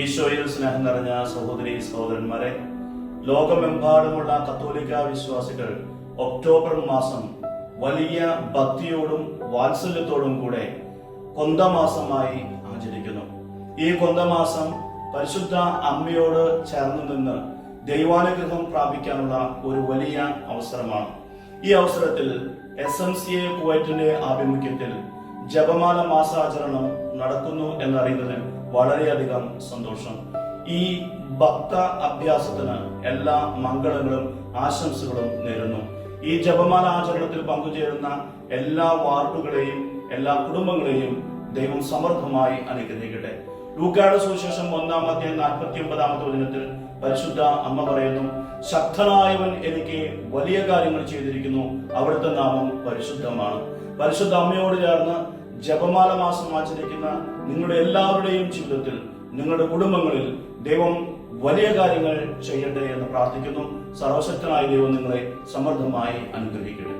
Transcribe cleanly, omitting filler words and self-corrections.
ഈശോയിൽ സ്നേഹം നിറഞ്ഞ സഹോദരി സഹോദരന്മാരെ, ലോകമെമ്പാടുമുള്ള കത്തോലിക്ക വിശ്വാസികൾ ഒക്ടോബർ മാസം വലിയ ഭക്തിയോടും വാത്സല്യത്തോടും കൂടെ കൊന്തമാസമായി ആചരിക്കുന്നു. ഈ കൊന്തമാസം പരിശുദ്ധ അമ്മയോട് ചേർന്ന് നിന്ന് ദൈവാനുഗ്രഹം പ്രാപിക്കാനുള്ള ഒരു വലിയ അവസരമാണ്. ഈ അവസരത്തിൽ SMCA കുവൈറ്റിന്റെ ആഭിമുഖ്യത്തിൽ ജപമാല മാസാചരണം നടക്കുന്നു എന്നറിയുന്നതിൽ വളരെയധികം സന്തോഷം. ഈ ഭക്ത അഭ്യാസത്തിന് എല്ലാ മംഗളങ്ങളും ആശംസകളും നേരുന്നു. ഈ ജപമാല ആചരണത്തിൽ പങ്കുചേരുന്ന എല്ലാ വാർഡുകളെയും എല്ലാ കുടുംബങ്ങളെയും ദൈവം സമൃദ്ധമായി അനുഗ്രഹിക്കട്ടെ. ലൂക്കായുടെ സുവിശേഷം 1-49 വചനത്തിൽ പരിശുദ്ധ അമ്മ പറയുന്നു, ശക്തനായവൻ എനിക്ക് വലിയ കാര്യങ്ങൾ ചെയ്തിരിക്കുന്നു, അവിടുത്തെ നാമം പരിശുദ്ധമാണ്. പരിശുദ്ധ അമ്മയോട് ചേർന്ന് ജപമാല മാസം ആചരിക്കുന്ന നിങ്ങളുടെ എല്ലാവരുടെയും ജീവിതത്തിൽ, നിങ്ങളുടെ കുടുംബങ്ങളിൽ ദൈവം വലിയ കാര്യങ്ങൾ ചെയ്യട്ടെ എന്ന് പ്രാർത്ഥിക്കുന്നു. സർവശക്തനായ ദൈവം നിങ്ങളെ സമൃദ്ധമായി അനുഗ്രഹിക്കട്ടെ.